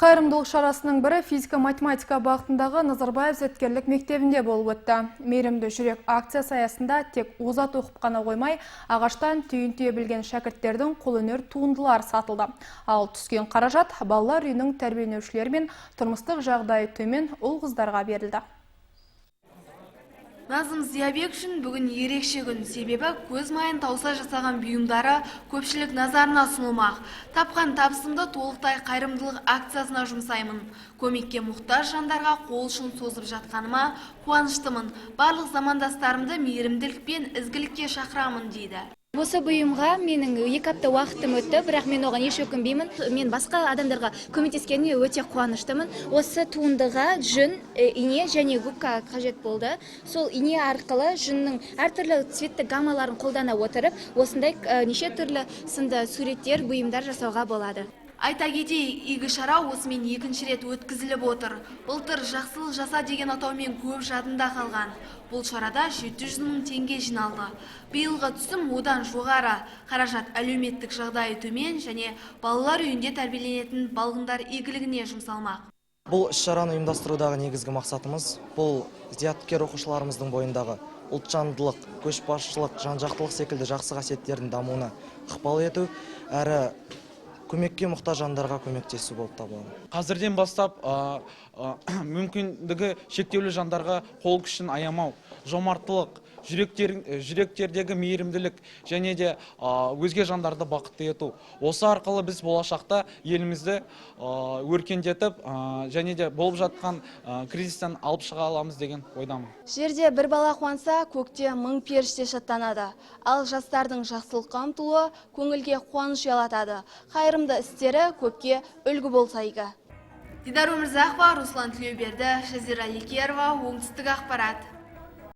Қайырымдылық шарасының бірі физика-математика бағытындағы Назарбаев зияткерлік мектебінде болып өтті. Мейірімді жүрек акциясы аясында тек озат оқып қана қоймай, ағаштан түйін түйе білген шәкірттердің қолөнер туындылары сатылды. Ал түскен қаражат балалар үйінің тәрбиеленушілері мен тұрмыстық жағдайы төмен ұл-қыздарға берілді. Назым Зиябек үшін бүгін ерекше күн, себебі көз майын тауса жасаған бұйымдары көпшілік назарына ұсынылмақ. Тапқан табысымды толықтай қайырымдылық акциясына жұмсаймын. Көмекке мұқтаж жандарға қол ұшын созып жатқаныма қуаныштымын. Барлық замандастарымды мейірімділік пен ізгілікке шақырамын дейді. Осы бұйымға менің 2 апта уақытым өтті, бірақ мен оған еш өкінбеймін. Мен басқа адамдарға көмектескеніме өте қуаныштымын. Осы туындыға жүн, ине және губка қажет болды. Сол ине арқылы жүннің әртүрлі цветті гаммаларын қолдана отырып, осындай неше түрлі сынды суреттер, бұйымдар жасауға болады. Айта кетейік, игі шара осымен екінші рет өткізіліп отыр. Былтыр жақсылық жаса деген атаумен көп жадында қалған. Бұл шарада 700 мың теңге жиналды. Биылғы түсім одан жоғары. Қаражат әлеуметтік жағдайы төмен және балалар үйінде тәрбиеленетін балғындар игілігіне жұмсалмақ. Бұл іс-шараны ұйымдастырудағы негізгі мақсатымыз бұл зияткер оқушыларымыздың бойындағы ұлтжандылық, көшбасшылық, жан-жақтылық секілді жақсы қасиеттердің дамуына ықпал ету, әрі көмекке мұқтаж жандарға көмектесу болып табылады. Қазірден бастап мүмкіндігі шектеулі жандарға қол күшін аямау, жомарттылық, жүректердегі мейірімділік және де өзге жандарды бақытты ету. Осы арқылы біз болашақта елімізді өркендетіп және де болып жатқан кризистен алып шыға аламыз деген ойдамын. Жерде бір бала қуанса, көкте 1000 періште шаттанады. Ал жастардың жақсылыққа ұмтылуы көңілге қуаныш ұялатады. Қайырымды істері көпке үлгі болса игі. Дидар Өмірзақова, Руслан Тілеуберді, Жазира Лекерова, Оңтүстік ақпарат.